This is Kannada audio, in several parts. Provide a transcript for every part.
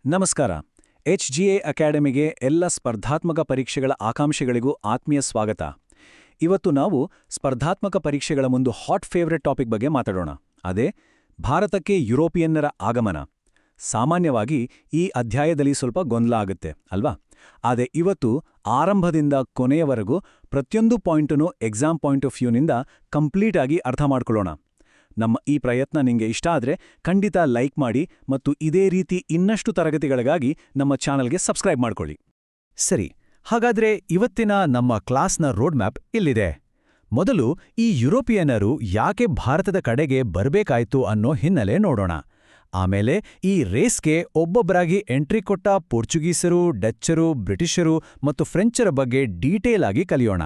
ನಮಸ್ಕಾರ. HGA ಅಕಾಡೆಮಿಗೆ ಎಲ್ಲ ಸ್ಪರ್ಧಾತ್ಮಕ ಪರೀಕ್ಷೆಗಳ ಆಕಾಂಕ್ಷಿಗಳಿಗೂ ಆತ್ಮೀಯ ಸ್ವಾಗತ. ಇವತ್ತು ನಾವು ಸ್ಪರ್ಧಾತ್ಮಕ ಪರೀಕ್ಷೆಗಳ ಒಂದು ಹಾಟ್ ಫೇವರೆಟ್ ಟಾಪಿಕ್ ಬಗ್ಗೆ ಮಾತಾಡೋಣ. ಅದೇ ಭಾರತಕ್ಕೆ ಯುರೋಪಿಯನ್ನರ ಆಗಮನ. ಸಾಮಾನ್ಯವಾಗಿ ಈ ಅಧ್ಯಾಯದಲ್ಲಿ ಸ್ವಲ್ಪ ಗೊಂದಲ ಆಗುತ್ತೆ ಅಲ್ವಾ? ಆದರೆ ಇವತ್ತು ಆರಂಭದಿಂದ ಕೊನೆಯವರೆಗೂ ಪ್ರತಿಯೊಂದು ಪಾಯಿಂಟನ್ನು ಎಕ್ಸಾಮ್ ಪಾಯಿಂಟ್ ಆಫ್ ವ್ಯೂನಿಂದ ಕಂಪ್ಲೀಟ್ ಆಗಿ ಅರ್ಥ ಮಾಡ್ಕೊಳ್ಳೋಣ. ನಮ್ಮ ಈ ಪ್ರಯತ್ನ ನಿಮಗೆ ಇಷ್ಟ ಆದರೆ ಖಂಡಿತ ಲೈಕ್ ಮಾಡಿ ಮತ್ತು ಇದೇ ರೀತಿ ಇನ್ನಷ್ಟು ತರಗತಿಗಳಿಗಾಗಿ ನಮ್ಮ ಚಾನಲ್ಗೆ ಸಬ್ಸ್ಕ್ರೈಬ್ ಮಾಡ್ಕೊಳ್ಳಿ. ಸರಿ, ಹಾಗಾದ್ರೆ ಇವತ್ತಿನ ನಮ್ಮ ಕ್ಲಾಸ್ನ ರೋಡ್ ಮ್ಯಾಪ್ ಇಲ್ಲಿದೆ. ಮೊದಲು ಈ ಯುರೋಪಿಯನ್ನರು ಯಾಕೆ ಭಾರತದ ಕಡೆಗೆ ಬರಬೇಕಾಯ್ತು ಅನ್ನೋ ಹಿನ್ನೆಲೆ ನೋಡೋಣ. ಆಮೇಲೆ ಈ ರೇಸ್ಗೆ ಒಬ್ಬೊಬ್ಬರಾಗಿ ಎಂಟ್ರಿ ಕೊಟ್ಟ ಪೋರ್ಚುಗೀಸರು, ಡಚ್ಚರು, ಬ್ರಿಟಿಷರು ಮತ್ತು ಫ್ರೆಂಚರ ಬಗ್ಗೆ ಡೀಟೇಲ್ ಆಗಿ ಕಲಿಯೋಣ.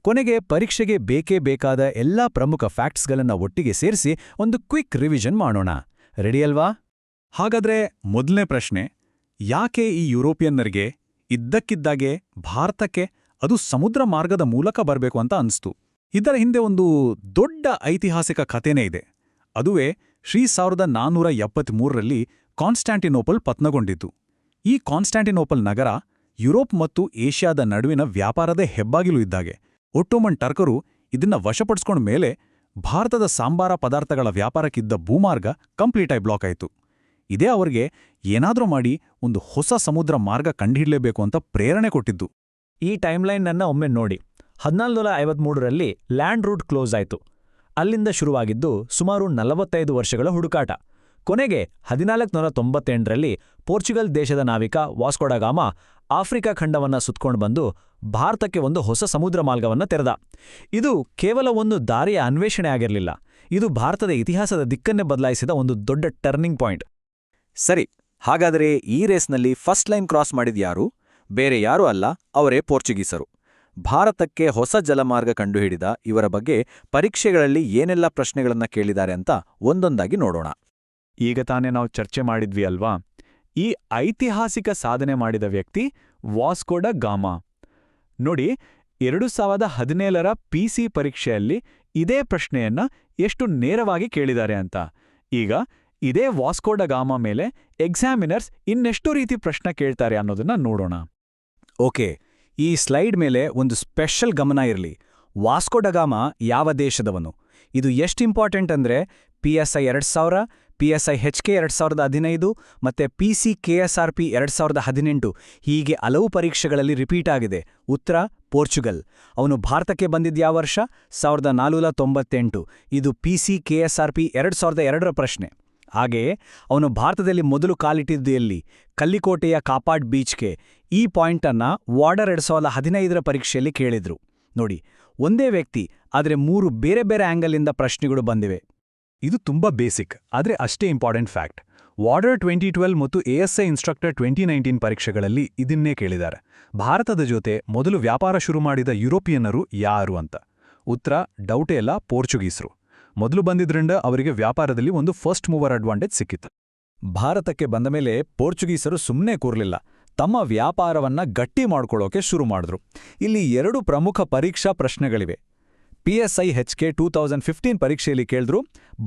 ಕೊನೆಗೆ ಪರೀಕ್ಷೆಗೆ ಬೇಕೇ ಬೇಕಾದ ಎಲ್ಲಾ ಪ್ರಮುಖ ಫ್ಯಾಕ್ಟ್ಸ್ಗಳನ್ನ ಒಟ್ಟಿಗೆ ಸೇರಿಸಿ ಒಂದು ಕ್ವಿಕ್ ರಿವಿಷನ್ ಮಾಡೋಣ. ರೆಡಿ ಅಲ್ವಾ? ಹಾಗಾದ್ರೆ ಮೊದಲನೇ ಪ್ರಶ್ನೆ, ಯಾಕೆ ಈ ಯುರೋಪಿಯನ್ನರಿಗೆ ಇದ್ದಕ್ಕಿದ್ದಾಗೆ ಭಾರತಕ್ಕೆ, ಅದು ಸಮುದ್ರ ಮಾರ್ಗದ ಮೂಲಕ ಬರಬೇಕು ಅಂತ ಅನಿಸ್ತು? ಇದರ ಹಿಂದೆ ಒಂದು ದೊಡ್ಡ ಐತಿಹಾಸಿಕ ಕಥೆನೇ ಇದೆ. ಅದುವೇ 1473ರಲ್ಲಿ ಕಾನ್ಸ್ಟಾಂಟಿನೋಪಲ್ ಪತನಗೊಂಡಿತು. ಈ ಕಾನ್ಸ್ಟಾಂಟಿನೋಪಲ್ ನಗರ ಯುರೋಪ್ ಮತ್ತು ಏಷ್ಯಾದ ನಡುವಿನ ವ್ಯಾಪಾರದ ಹೆಬ್ಬಾಗಿಲು ಇದ್ದಾಗೆ. ಒಟ್ಟೋಮನ್ ಟರ್ಕರು ಇದನ್ನ ವಶಪಡಿಸ್ಕೊಂಡ ಮೇಲೆ ಭಾರತದ ಸಾಂಬಾರ ಪದಾರ್ಥಗಳ ವ್ಯಾಪಾರಕ್ಕಿದ್ದ ಭೂಮಾರ್ಗ ಕಂಪ್ಲೀಟಾಗಿ ಬ್ಲಾಕ್ ಆಯಿತು. ಇದೇ ಅವರಿಗೆ ಏನಾದ್ರೂ ಮಾಡಿ ಒಂದು ಹೊಸ ಸಮುದ್ರ ಮಾರ್ಗ ಕಂಡುಹಿಡಲೇಬೇಕು ಅಂತ ಪ್ರೇರಣೆ ಕೊಟ್ಟಿದ್ದು. ಈ ಟೈಮ್ಲೈನನ್ನ ಒಮ್ಮೆ ನೋಡಿ. 1453ರಲ್ಲಿ ಲ್ಯಾಂಡ್ ರೂಟ್ ಕ್ಲೋಸ್ ಆಯಿತು. ಅಲ್ಲಿಂದ ಶುರುವಾಗಿದ್ದು ಸುಮಾರು 45 ವರ್ಷಗಳ ಹುಡುಕಾಟ. ಕೊನೆಗೆ 1498ರಲ್ಲಿ ಪೋರ್ಚುಗಲ್ ದೇಶದ ನಾವಿಕ ವಾಸ್ಕೋ ಡ ಗಾಮ ಆಫ್ರಿಕಾ ಖಂಡವನ್ನ ಸುತ್ಕೊಂಡು ಬಂದು ಭಾರತಕ್ಕೆ ಒಂದು ಹೊಸ ಸಮುದ್ರ ಮಾರ್ಗವನ್ನ ತೆರೆದ. ಇದು ಕೇವಲ ಒಂದು ದಾರಿಯ ಅನ್ವೇಷಣೆ ಆಗಿರಲಿಲ್ಲ, ಇದು ಭಾರತದ ಇತಿಹಾಸದ ದಿಕ್ಕನ್ನೇ ಬದಲಾಯಿಸಿದ ಒಂದು ದೊಡ್ಡ ಟರ್ನಿಂಗ್ ಪಾಯಿಂಟ್. ಸರಿ, ಹಾಗಾದರೆ ಈ ರೇಸ್ನಲ್ಲಿ ಫಸ್ಟ್ ಲೈನ್ ಕ್ರಾಸ್ ಮಾಡಿದ್ಯಾರು? ಬೇರೆ ಯಾರೂ ಅಲ್ಲ, ಅವರೇ ಪೋರ್ಚುಗೀಸರು. ಭಾರತಕ್ಕೆ ಹೊಸ ಜಲಮಾರ್ಗ ಕಂಡುಹಿಡಿದ ಇವರ ಬಗ್ಗೆ ಪರೀಕ್ಷೆಗಳಲ್ಲಿ ಏನೆಲ್ಲ ಪ್ರಶ್ನೆಗಳನ್ನ ಕೇಳಿದ್ದಾರೆ ಅಂತ ಒಂದೊಂದಾಗಿ ನೋಡೋಣ. ಈಗ ತಾನೇ ನಾವು ಚರ್ಚೆ ಮಾಡಿದ್ವಿ ಅಲ್ವಾ, ಈ ಐತಿಹಾಸಿಕ ಸಾಧನೆ ಮಾಡಿದ ವ್ಯಕ್ತಿ ವಾಸ್ಕೋ ಡ ಗಾಮ. ನೋಡಿ, 2017ರ PC ಪರೀಕ್ಷೆಯಲ್ಲಿ ಇದೇ ಪ್ರಶ್ನೆಯನ್ನ ಎಷ್ಟು ನೇರವಾಗಿ ಕೇಳಿದ್ದಾರೆ ಅಂತ. ಈಗ ಇದೇ ವಾಸ್ಕೋ ಡ ಗಾಮ ಮೇಲೆ ಎಕ್ಸಾಮಿನರ್ಸ್ ಇನ್ನೆಷ್ಟು ರೀತಿ ಪ್ರಶ್ನೆ ಕೇಳ್ತಾರೆ ಅನ್ನೋದನ್ನ ನೋಡೋಣ. ಓಕೆ, ಈ ಸ್ಲೈಡ್ ಮೇಲೆ ಒಂದು ಸ್ಪೆಷಲ್ ಗಮನ ಇರಲಿ. ವಾಸ್ಕೋ ಡ ಗಾಮ ಯಾವ ದೇಶದವನು? ಇದು ಎಷ್ಟು ಇಂಪಾರ್ಟೆಂಟ್ ಅಂದ್ರೆ PSI 2000, PSI HK 2015 ಮತ್ತೆ PC KSRP 2018 ಹೀಗೆ ಹಲವು ಪರೀಕ್ಷೆಗಳಲ್ಲಿ ರಿಪೀಟ್ ಆಗಿದೆ. ಉತ್ತರ ಪೋರ್ಚುಗಲ್. ಅವನು ಭಾರತಕ್ಕೆ ಬಂದಿದ್ಯಾವ ವರ್ಷ? 1498. ಇದು PC KSRP 2002ರ ಪ್ರಶ್ನೆ. ಹಾಗೆಯೇ ಅವನು ಭಾರತದಲ್ಲಿ ಮೊದಲು ಕಾಲಿಟ್ಟಿದ್ದು ಎಲ್ಲಿ? ಕಲ್ಲಿಕೋಟೆಯ ಕಾಪಾಡ್ ಬೀಚ್ಗೆ. ಈ ಪಾಯಿಂಟನ್ನ ವಾರ್ಡರ್ 2015ರ ಪರೀಕ್ಷೆಯಲ್ಲಿ ಕೇಳಿದ್ರು. ನೋಡಿ, ಒಂದೇ ವ್ಯಕ್ತಿ ಆದರೆ 3 ಬೇರೆ ಬೇರೆ ಆಂಗಲಿಂದ ಪ್ರಶ್ನೆಗಳು ಬಂದಿವೆ. ಇದು ತುಂಬಾ ಬೇಸಿಕ್, ಆದರೆ ಅಷ್ಟೇ ಇಂಪಾರ್ಟೆಂಟ್ ಫ್ಯಾಕ್ಟ್. ವಾರ್ಡರ್ 2012 ಮತ್ತು ASI ಇನ್ಸ್ಟ್ರಕ್ಟರ್ 2019 ಪರೀಕ್ಷೆಗಳಲ್ಲಿ ಇದನ್ನೇ ಕೇಳಿದ್ದಾರೆ. ಭಾರತದ ಜೊತೆ ಮೊದಲು ವ್ಯಾಪಾರ ಶುರು ಮಾಡಿದ ಯುರೋಪಿಯನ್ನರು ಯಾರು ಅಂತ. ಉತ್ತರ ಡೌಟೇ ಇಲ್ಲ, ಪೋರ್ಚುಗೀಸರು. ಮೊದಲು ಬಂದಿದ್ರಿಂದ ಅವರಿಗೆ ವ್ಯಾಪಾರದಲ್ಲಿ ಒಂದು ಫಸ್ಟ್ ಮೂವರ್ ಅಡ್ವಾಂಟೇಜ್ ಸಿಕ್ಕಿತ್ತು. ಭಾರತಕ್ಕೆ ಬಂದ ಮೇಲೆ ಪೋರ್ಚುಗೀಸರು ಸುಮ್ಮನೆ ಕೂರ್ಲಿಲ್ಲ, ತಮ್ಮ ವ್ಯಾಪಾರವನ್ನ ಗಟ್ಟಿ ಮಾಡ್ಕೊಳ್ಳೋಕೆ ಶುರು ಮಾಡಿದ್ರು. ಇಲ್ಲಿ 2 ಪ್ರಮುಖ ಪರೀಕ್ಷಾ ಪ್ರಶ್ನೆಗಳಿವೆ. PSI HK 2015 ಪರೀಕ್ಷೆಯಲ್ಲಿ ಕೇಳಿದ್ರು,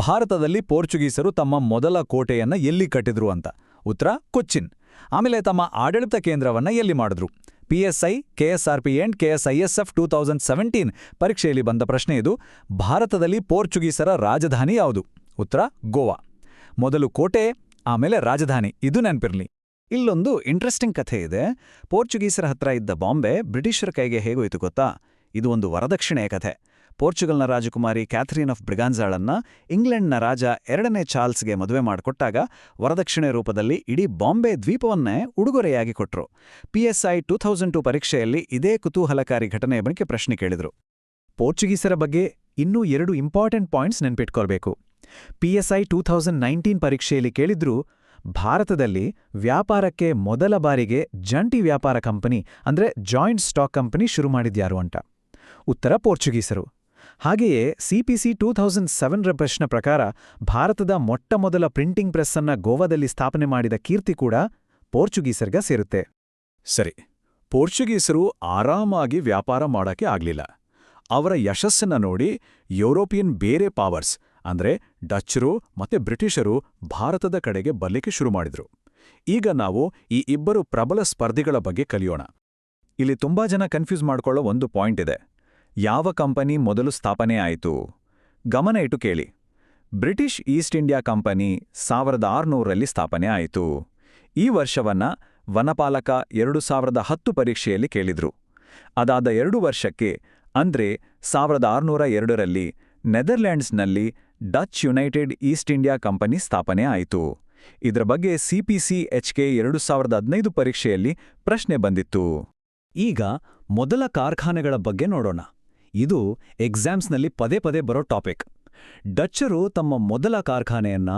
ಭಾರತದಲ್ಲಿ ಪೋರ್ಚುಗೀಸರು ತಮ್ಮ ಮೊದಲ ಕೋಟೆಯನ್ನ ಎಲ್ಲಿ ಕಟ್ಟಿದ್ರು ಅಂತ. ಉತ್ತರ ಕೊಚ್ಚಿನ್. ಆಮೇಲೆ ತಮ್ಮ ಆಡಳಿತ ಕೇಂದ್ರವನ್ನ ಎಲ್ಲಿ ಮಾಡಿದ್ರು? PSI KSRP ಅಂಡ್ KSISF 2017 ಪರೀಕ್ಷೆಯಲ್ಲಿ ಬಂದ ಪ್ರಶ್ನೆ ಇದು. ಭಾರತದಲ್ಲಿ ಪೋರ್ಚುಗೀಸರ ರಾಜಧಾನಿ ಯಾವುದು? ಉತ್ತರ ಗೋವಾ. ಮೊದಲು ಕೋಟೆ, ಆಮೇಲೆ ರಾಜಧಾನಿ, ಇದು ನೆನಪಿರ್ಲಿ. ಇಲ್ಲೊಂದು ಇಂಟ್ರೆಸ್ಟಿಂಗ್ ಕಥೆ ಇದೆ. ಪೋರ್ಚುಗೀಸರ ಹತ್ರ ಇದ್ದ ಬಾಂಬೆ ಬ್ರಿಟಿಷರ ಕೈಗೆ ಹೇಗೋಯ್ತು ಗೊತ್ತಾ? ಇದು ಒಂದು ವರದಕ್ಷಿಣೆಯ ಕಥೆ. ಪೋರ್ಚುಗಲ್ನ ರಾಜಕುಮಾರಿ ಕ್ಯಾಥರೀನ್ ಆಫ್ ಬ್ರಿಗಾನ್ಜಾಳನ್ನ ಇಂಗ್ಲೆಂಡ್ನ ರಾಜ 2ನೇ ಚಾರ್ಲ್ಸ್ಗೆ ಮದುವೆ ಮಾಡಿಕೊಟ್ಟಾಗ ವರದಕ್ಷಿಣೆ ರೂಪದಲ್ಲಿ ಇಡೀ ಬಾಂಬೆ ದ್ವೀಪವನ್ನೇ ಉಡುಗೊರೆಯಾಗಿ ಕೊಟ್ರು. PSI 2002 ಪರೀಕ್ಷೆಯಲ್ಲಿ ಇದೇ ಕುತೂಹಲಕಾರಿ ಘಟನೆಯ ಬಗ್ಗೆ ಪ್ರಶ್ನೆ ಕೇಳಿದ್ರು. ಪೋರ್ಚುಗೀಸರ ಬಗ್ಗೆ ಇನ್ನೂ 2 ಇಂಪಾರ್ಟೆಂಟ್ ಪಾಯಿಂಟ್ಸ್ ನೆನ್ಪಿಟ್ಕೊಳ್ಬೇಕು. PSI 2019 ಪರೀಕ್ಷೆಯಲ್ಲಿ ಕೇಳಿದ್ರು, ಭಾರತದಲ್ಲಿ ವ್ಯಾಪಾರಕ್ಕೆ ಮೊದಲ ಬಾರಿಗೆ ಜಂಟಿ ವ್ಯಾಪಾರ ಕಂಪನಿ ಅಂದ್ರೆ ಜಾಯಿಂಟ್ ಸ್ಟಾಕ್ ಕಂಪನಿ ಶುರು ಮಾಡಿದ್ಯಾರು ಅಂತ. ಉತ್ತರ ಪೋರ್ಚುಗೀಸರು. ಹಾಗೆಯೇ CPC 2007ರ ಪ್ರಶ್ನೆ ಪ್ರಕಾರ ಭಾರತದ ಮೊಟ್ಟಮೊದಲ ಪ್ರಿಂಟಿಂಗ್ ಪ್ರೆಸ್ ಅನ್ನ ಗೋವಾದಲ್ಲಿ ಸ್ಥಾಪನೆ ಮಾಡಿದ ಕೀರ್ತಿ ಕೂಡ ಪೋರ್ಚುಗೀಸರ್ಗ ಸೇರುತ್ತೆ. ಸರಿ, ಪೋರ್ಚುಗೀಸರು ಆರಾಮಾಗಿ ವ್ಯಾಪಾರ ಮಾಡಕ್ಕೆ ಆಗ್ಲಿಲ್ಲ. ಅವರ ಯಶಸ್ಸನ್ನ ನೋಡಿ ಯುರೋಪಿಯನ್ ಬೇರೆ ಪವರ್ಸ್ ಅಂದ್ರೆ ಡಚ್ಚರು ಮತ್ತೆ ಬ್ರಿಟಿಷರು ಭಾರತದ ಕಡೆಗೆ ಬರ್ಲಿಕ್ಕೆ ಶುರು ಮಾಡಿದ್ರು. ಈಗ ನಾವು ಈ ಇಬ್ಬರು ಪ್ರಬಲ ಸ್ಪರ್ಧಿಗಳ ಬಗ್ಗೆ ಕಲಿಯೋಣ. ಇಲ್ಲಿ ತುಂಬಾ ಜನ ಕನ್ಫ್ಯೂಸ್ ಮಾಡ್ಕೊಳ್ಳೋ ಒಂದು ಪಾಯಿಂಟ್ ಇದೆ. ಯಾವ ಕಂಪನಿ ಮೊದಲು ಸ್ಥಾಪನೆ ಆಯಿತು? ಗಮನ ಇಟ್ಟು ಕೇಳಿ. ಬ್ರಿಟಿಷ್ ಈಸ್ಟ್ ಇಂಡಿಯಾ ಕಂಪನಿ 1600ರಲ್ಲಿ ಸ್ಥಾಪನೆ ಆಯಿತು. ಈ ವರ್ಷವನ್ನ ವನಪಾಲಕ 2010 ಪರೀಕ್ಷೆಯಲ್ಲಿ ಕೇಳಿದ್ರು. ಅದಾದ 2 ವರ್ಷಕ್ಕೆ ಅಂದ್ರೆ 1602ರಲ್ಲಿ ನೆದರ್ಲ್ಯಾಂಡ್ಸ್ನಲ್ಲಿ Dutch United East India company ಸ್ಥಾಪನೆ ಆಯಿತು. ಇದರ ಬಗ್ಗೆ CPC-HK 2015 ಪರೀಕ್ಷೆಯಲ್ಲಿ ಪ್ರಶ್ನೆ ಬಂದಿತ್ತು. ಈಗ ಮೊದಲ ಕಾರ್ಖಾನೆಗಳ ಬಗ್ಗೆ ನೋಡೋಣ. ಇದು ಎಕ್ಸಾಮ್ಸ್ನಲ್ಲಿ ಪದೇ ಪದೇ ಬರೋ ಟಾಪಿಕ್. ಡಚ್ಚರು ತಮ್ಮ ಮೊದಲ ಕಾರ್ಖಾನೆಯನ್ನ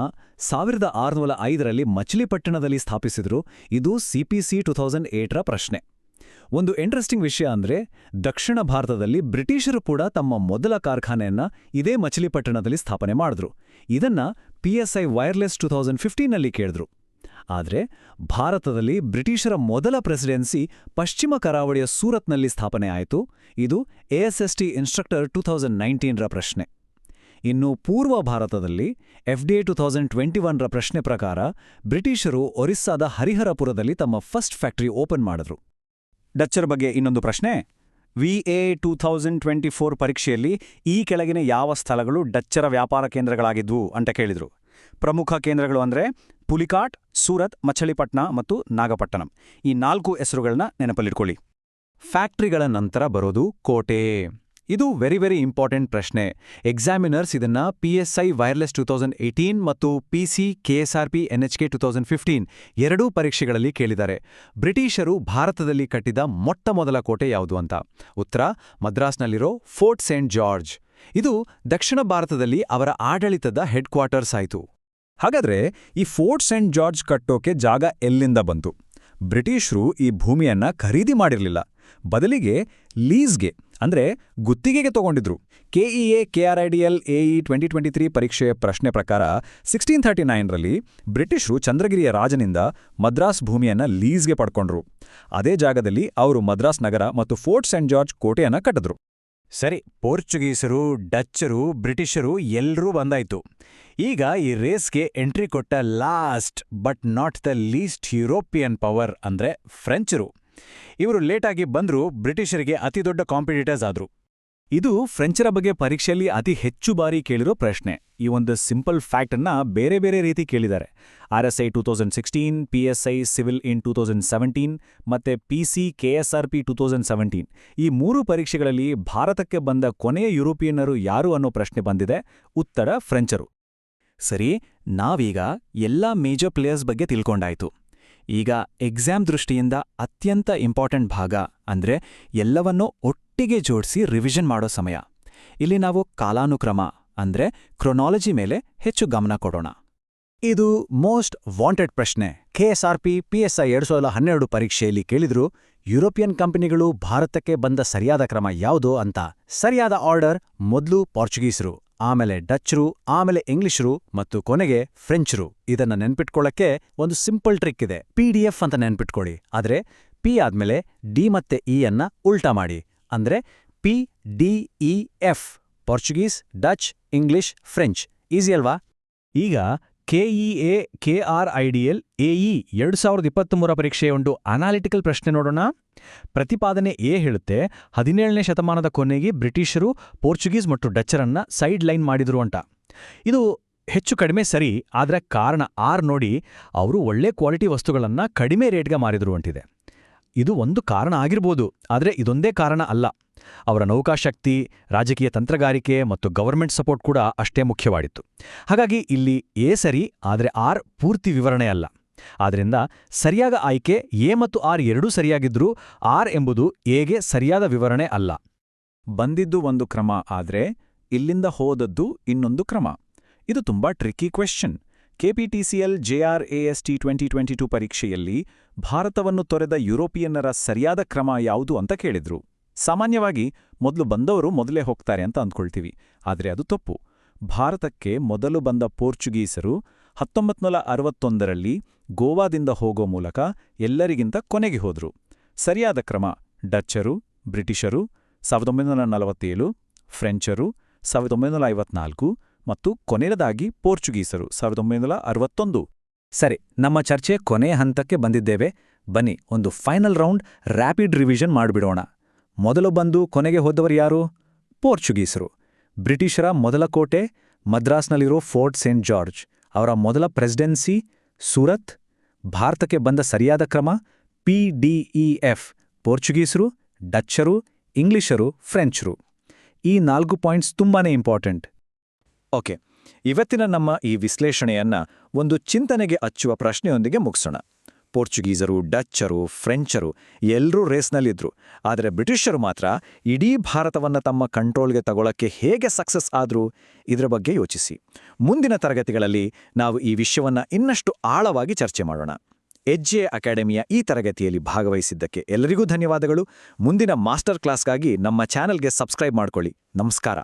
1605ರಲ್ಲಿ ಮಚಿಲಿಪಟ್ಟಣದಲ್ಲಿ ಸ್ಥಾಪಿಸಿದ್ರು. ಇದು CPC 2008ರ ಪ್ರಶ್ನೆ. ಒಂದು ಇಂಟ್ರೆಸ್ಟಿಂಗ್ ವಿಷಯ ಅಂದ್ರೆ, ದಕ್ಷಿಣ ಭಾರತದಲ್ಲಿ ಬ್ರಿಟಿಷರು ಕೂಡ ತಮ್ಮ ಮೊದಲ ಕಾರ್ಖಾನೆಯನ್ನ ಇದೇ ಮಚಿಲಿಪಟ್ಟಣದಲ್ಲಿ ಸ್ಥಾಪನೆ ಮಾಡಿದ್ರು. ಇದನ್ನ PSI ವೈರ್ಲೆಸ್ 2015ನಲ್ಲಿ ಕೇಳಿದ್ರು. ಆದರೆ ಭಾರತದಲ್ಲಿ ಬ್ರಿಟಿಷರ ಮೊದಲ ಪ್ರೆಸಿಡೆನ್ಸಿ ಪಶ್ಚಿಮ ಕರಾವಳಿಯ ಸೂರತ್ನಲ್ಲಿ ಸ್ಥಾಪನೆ ಆಯಿತು. ಇದು ASST ಇನ್ಸ್ಟ್ರಕ್ಟರ್ 2019ರ ಪ್ರಶ್ನೆ. ಇನ್ನು ಪೂರ್ವ ಭಾರತದಲ್ಲಿ FDA 2021ರ ಪ್ರಶ್ನೆ ಪ್ರಕಾರ ಬ್ರಿಟಿಷರು ಒರಿಸ್ಸಾದ ಹರಿಹರಪುರದಲ್ಲಿ ತಮ್ಮ ಫಸ್ಟ್ ಫ್ಯಾಕ್ಟರಿ ಓಪನ್ ಮಾಡಿದ್ರು. ಡಚ್ಚರ ಬಗ್ಗೆ ಇನ್ನೊಂದು ಪ್ರಶ್ನೆ. VA 2024 ಪರೀಕ್ಷೆಯಲ್ಲಿ ಈ ಕೆಳಗಿನ ಯಾವ ಸ್ಥಳಗಳು ಡಚ್ಚರ ವ್ಯಾಪಾರ ಕೇಂದ್ರಗಳಾಗಿದ್ವು ಅಂತ ಕೇಳಿದ್ರು. ಪ್ರಮುಖ ಕೇಂದ್ರಗಳು ಅಂದರೆ ಪುಲಿಕಾಟ್, ಸೂರತ್, ಮಚಲಿಪಟ್ನ ಮತ್ತು ನಾಗಪಟ್ಟಣಂ. ಈ 4 ಹೆಸರುಗಳನ್ನ ನೆನಪಲ್ಲಿಟ್ಕೊಳ್ಳಿ. ಫ್ಯಾಕ್ಟರಿಗಳ ನಂತರ ಬರೋದು ಕೋಟೆ. ಇದು ವೆರಿ ಇಂಪಾರ್ಟೆಂಟ್ ಪ್ರಶ್ನೆ. ಎಕ್ಸಾಮಿನರ್ಸ್ ಇದನ್ನ PSI ವೈರ್ಲೆಸ್ 2018 ಮತ್ತು PC KSRP NHK 2015 ಎರಡೂ ಪರೀಕ್ಷೆಗಳಲ್ಲಿ ಕೇಳಿದ್ದಾರೆ. ಬ್ರಿಟಿಷರು ಭಾರತದಲ್ಲಿ ಕಟ್ಟಿದ ಮೊಟ್ಟಮೊದಲ ಕೋಟೆ ಯಾವುದು ಅಂತ. ಉತ್ತರ ಮದ್ರಾಸ್ನಲ್ಲಿರೋ ಫೋರ್ಟ್ ಸೇಂಟ್ ಜಾರ್ಜ್. ಇದು ದಕ್ಷಿಣ ಭಾರತದಲ್ಲಿ ಅವರ ಆಡಳಿತದ ಹೆಡ್ ಕ್ವಾರ್ಟರ್ಸ್ ಆಯಿತು. ಹಾಗಾದ್ರೆ ಈ ಫೋರ್ಟ್ ಸೇಂಟ್ ಜಾರ್ಜ್ ಕಟ್ಟೋಕೆ ಜಾಗ ಎಲ್ಲಿಂದ ಬಂತು? ಬ್ರಿಟಿಷರು ಈ ಭೂಮಿಯನ್ನ ಖರೀದಿ ಮಾಡಿರಲಿಲ್ಲ. ಬದಲಿಗೆ ಲೀಸ್ಗೆ ಅಂದ್ರೆ ಗುತ್ತಿಗೆಗೆ ತಗೊಂಡಿದ್ರು. KEA KRIDL AE 2023 ಪರೀಕ್ಷೆಯ ಪ್ರಶ್ನೆ ಪ್ರಕಾರ 1639ರಲ್ಲಿ ಬ್ರಿಟಿಷರು ಚಂದ್ರಗಿರಿಯ ರಾಜನಿಂದ ಮದ್ರಾಸ್ ಭೂಮಿಯನ್ನ ಲೀಸ್ಗೆ ಪಡ್ಕೊಂಡ್ರು. ಅದೇ ಜಾಗದಲ್ಲಿ ಅವರು ಮದ್ರಾಸ್ ನಗರ ಮತ್ತು ಫೋರ್ಟ್ ಸೇಂಟ್ ಜಾರ್ಜ್ ಕೋಟೆಯನ್ನ ಕಟ್ಟಿದ್ರು. ಸರಿ, ಪೋರ್ಚುಗೀಸರು, ಡಚ್ಚರು, ಬ್ರಿಟಿಷರು ಎಲ್ಲರೂ ಬಂದಾಯ್ತು. ಈಗ ಈ ರೇಸ್ಗೆ ಎಂಟ್ರಿ ಕೊಟ್ಟ last but not the least European power ಅಂದ್ರೆ ಫ್ರೆಂಚರು. ಇವರು ಲೇಟಾಗಿ ಬಂದ್ರು, ಬ್ರಿಟಿಷರಿಗೆ ಅತಿ ದೊಡ್ಡ ಕಾಂಪಿಟೇಟರ್ಸ್ ಆದ್ರು. ಇದು ಫ್ರೆಂಚರ ಬಗ್ಗೆ ಪರೀಕ್ಷೆಯಲ್ಲಿ ಅತಿ ಹೆಚ್ಚು ಬಾರಿ ಕೇಳಿರೋ ಪ್ರಶ್ನೆ. ಈ ಒಂದು ಸಿಂಪಲ್ ಫ್ಯಾಕ್ಟ್ ಅನ್ನ ಬೇರೆ ಬೇರೆ ರೀತಿ ಕೇಳಿದ್ದಾರೆ. RSI 2016, PSI ಸಿವಿಲ್ ಇನ್ 2017 ಮತ್ತೆ PC KSRP 2017 ಈ 3 ಪರೀಕ್ಷೆಗಳಲ್ಲಿ ಭಾರತಕ್ಕೆ ಬಂದ ಕೊನೆಯ ಯುರೋಪಿಯನ್ನರು ಯಾರು ಅನ್ನೋ ಪ್ರಶ್ನೆ ಬಂದಿದೆ. ಉತ್ತರ ಫ್ರೆಂಚರು. ಸರಿ, ನಾವೀಗ ಎಲ್ಲಾ ಮೇಜರ್ ಪ್ಲೇಯರ್ಸ್ ಬಗ್ಗೆ ತಿಳ್ಕೊಂಡಾಯ್ತು. ಈಗ ಎಕ್ಸಾಮ್ ದೃಷ್ಟಿಯಿಂದ ಅತ್ಯಂತ ಇಂಪಾರ್ಟೆಂಟ್ ಭಾಗ ಅಂದ್ರೆ ಎಲ್ಲವನ್ನೂ ಒಟ್ಟಿಗೆ ಜೋಡಿಸಿ ರಿವಿಷನ್ ಮಾಡೋ ಸಮಯ. ಇಲ್ಲಿ ನಾವು ಕಾಲಾನುಕ್ರಮ ಅಂದ್ರೆ ಕ್ರೊನಾಲಜಿ ಮೇಲೆ ಹೆಚ್ಚು ಗಮನ ಕೊಡೋಣ. ಇದು ಮೋಸ್ಟ್ ವಾಂಟೆಡ್ ಪ್ರಶ್ನೆ. KSRP PSI 2012 ಪರೀಕ್ಷೆಯಲ್ಲಿ ಕೇಳಿದ್ರು, ಯುರೋಪಿಯನ್ ಕಂಪನಿಗಳು ಭಾರತಕ್ಕೆ ಬಂದ ಸರಿಯಾದ ಕ್ರಮ ಯಾವುದು ಅಂತ. ಸರಿಯಾದ ಆರ್ಡರ್ ಮೊದಲು ಪೋರ್ಚುಗೀಸರು, ಆಮೇಲೆ ಡಚ್ಚರು, ಆಮೇಲೆ ಇಂಗ್ಲಿಷರು ಮತ್ತು ಕೊನೆಗೆ ಫ್ರೆಂಚರು. ಇದನ್ನ ನೆನ್ಪಿಟ್ಕೊಳ್ಳಕ್ಕೆ ಒಂದು ಸಿಂಪಲ್ ಟ್ರಿಕ್ ಇದೆ. PDF ಅಂತ ನೆನ್ಪಿಟ್ಕೊಳ್ಳಿ. ಆದ್ರೆ P ಆದ್ಮೇಲೆ D ಮತ್ತೆ E ಅನ್ನ ಉಲ್ಟಾ ಮಾಡಿ. ಅಂದ್ರೆ PDEF. Portuguese, Dutch, English, French. Easy ಅಲ್ವಾ? ಈಗ KEA KRIDL AE 2023 ಪರೀಕ್ಷೆಯ ಒಂದು ಅನಾಲಿಟಿಕಲ್ ಪ್ರಶ್ನೆ ನೋಡೋಣ. ಪ್ರತಿಪಾದನೆ A ಹೇಳುತ್ತೆ, 17ನೇ ಶತಮಾನದ ಕೊನೆಗೆ ಬ್ರಿಟಿಷರು ಪೋರ್ಚುಗೀಸ್ ಮತ್ತು ಡಚ್ಚರನ್ನ ಸೈಡ್ ಲೈನ್ ಮಾಡಿದ್ರು ಅಂತ. ಇದು ಹೆಚ್ಚು ಕಡಿಮೆ ಸರಿ, ಆದ್ರೆ ಕಾರಣ R ನೋಡಿ, ಅವರು ಒಳ್ಳೆ ಕ್ವಾಲಿಟಿ ವಸ್ತುಗಳನ್ನ ಕಡಿಮೆ ರೇಟ್ಗೆ ಮಾರಿದ್ರು ಅಂತಿದೆ. ಇದು ಒಂದು ಕಾರಣ ಆಗಿರ್ಬೋದು, ಆದ್ರೆ ಇದೊಂದೇ ಕಾರಣ ಅಲ್ಲ. ಅವರ ನೌಕಾಶಕ್ತಿ, ರಾಜಕೀಯ ತಂತ್ರಗಾರಿಕೆ ಮತ್ತು ಗವರ್ಮೆಂಟ್ ಸಪೋರ್ಟ್ ಕೂಡ ಅಷ್ಟೇ ಮುಖ್ಯವಾಗಿತ್ತು. ಹಾಗಾಗಿ ಇಲ್ಲಿ A ಸರಿ, ಆದ್ರೆ R ಪೂರ್ತಿ ವಿವರಣೆ ಅಲ್ಲ. ಆದ್ದರಿಂದ ಸರಿಯಾದ ಆಯ್ಕೆ A ಮತ್ತು R ಎರಡೂ ಸರಿಯಾಗಿದ್ರೂ R ಎಂಬುದು Aಗೆ ಸರಿಯಾದ ವಿವರಣೆ ಅಲ್ಲ. ಬಂದಿದ್ದು ಒಂದು ಕ್ರಮ ಆದ್ರೆ ಇಲ್ಲಿಂದ ಹೋದದ್ದು ಇನ್ನೊಂದು ಕ್ರಮ. ಇದು ತುಂಬಾ ಟ್ರಿಕ್ಕಿ ಕ್ವೆಶ್ಚನ್. KPTCL JRAST 2022 ಪರೀಕ್ಷೆಯಲ್ಲಿ ಭಾರತವನ್ನು ತೊರೆದ ಯುರೋಪಿಯನ್ನರ ಸರಿಯಾದ ಕ್ರಮ ಯಾವುದು ಅಂತ ಕೇಳಿದ್ರು. ಸಾಮಾನ್ಯವಾಗಿ ಮೊದಲು ಬಂದವರು ಮೊದಲೇ ಹೋಗ್ತಾರೆ ಅಂತ ಅಂದ್ಕೊಳ್ತೀವಿ, ಆದರೆ ಅದು ತಪ್ಪು. ಭಾರತಕ್ಕೆ ಮೊದಲು ಬಂದ ಪೋರ್ಚುಗೀಸರು 1961ರಲ್ಲಿ ಗೋವಾದಿಂದ ಹೋಗೋ ಮೂಲಕ ಎಲ್ಲರಿಗಿಂತ ಕೊನೆಗೆ ಹೋದ್ರು. ಸರಿಯಾದ ಕ್ರಮ ಡಚ್ಚರು, ಬ್ರಿಟಿಷರು 1947, ಫ್ರೆಂಚರು 1954 ಮತ್ತು ಕೊನೆಯದಾಗಿ ಪೋರ್ಚುಗೀಸರು 1961. ಸರಿ, ನಮ್ಮ ಚರ್ಚೆ ಕೊನೆಯ ಹಂತಕ್ಕೆ ಬಂದಿದ್ದೇವೆ. ಬನ್ನಿ ಒಂದು ಫೈನಲ್ ರೌಂಡ್ ರ್ಯಾಪಿಡ್ ರಿವಿಷನ್ ಮಾಡಿಬಿಡೋಣ. ಮೊದಲು ಬಂದು ಕೊನೆಗೆ ಹೋದವರು ಯಾರು? ಪೋರ್ಚುಗೀಸರು. ಬ್ರಿಟಿಷರ ಮೊದಲ ಕೋಟೆ ಮದ್ರಾಸ್ನಲ್ಲಿರೋ ಫೋರ್ಟ್ ಸೇಂಟ್ ಜಾರ್ಜ್. ಅವರ ಮೊದಲ ಪ್ರೆಸಿಡೆನ್ಸಿ ಸೂರತ್. ಭಾರತಕ್ಕೆ ಬಂದ ಸರಿಯಾದ ಕ್ರಮ PDEF. ಪೋರ್ಚುಗೀಸರು, ಡಚ್ಚರು, ಇಂಗ್ಲಿಷರು, ಫ್ರೆಂಚರು. ಈ 4 ಪಾಯಿಂಟ್ಸ್ ತುಂಬಾನೇ ಇಂಪಾರ್ಟೆಂಟ್. ಓಕೆ, ಇವತ್ತಿನ ನಮ್ಮ ಈ ವಿಶ್ಲೇಷಣೆಯನ್ನ ಒಂದು ಚಿಂತನೆಗೆ ಹಚ್ಚುವ ಪ್ರಶ್ನೆಯೊಂದಿಗೆ ಮುಗಿಸೋಣ. ಪೋರ್ಚುಗೀಸರು, ಡಚ್ಚರು, ಫ್ರೆಂಚರು ಎಲ್ಲರೂ ರೇಸ್ನಲ್ಲಿದ್ರು. ಆದರೆ ಬ್ರಿಟಿಷರು ಮಾತ್ರ ಇಡೀ ಭಾರತವನ್ನು ತಮ್ಮ ಕಂಟ್ರೋಲ್ಗೆ ತಗೊಳ್ಳೋಕ್ಕೆ ಹೇಗೆ ಸಕ್ಸಸ್ ಆದ್ರು? ಇದರ ಬಗ್ಗೆ ಯೋಚಿಸಿ. ಮುಂದಿನ ತರಗತಿಗಳಲ್ಲಿ ನಾವು ಈ ವಿಷಯವನ್ನು ಇನ್ನಷ್ಟು ಆಳವಾಗಿ ಚರ್ಚೆ ಮಾಡೋಣ. HJ ಅಕಾಡೆಮಿಯ ಈ ತರಗತಿಯಲ್ಲಿ ಭಾಗವಹಿಸಿದ್ದಕ್ಕೆ ಎಲ್ಲರಿಗೂ ಧನ್ಯವಾದಗಳು. ಮುಂದಿನ ಮಾಸ್ಟರ್ ಕ್ಲಾಸ್ಗಾಗಿ ನಮ್ಮ ಚಾನೆಲ್ಗೆ ಸಬ್ಸ್ಕ್ರೈಬ್ ಮಾಡ್ಕೊಳ್ಳಿ. ನಮಸ್ಕಾರ.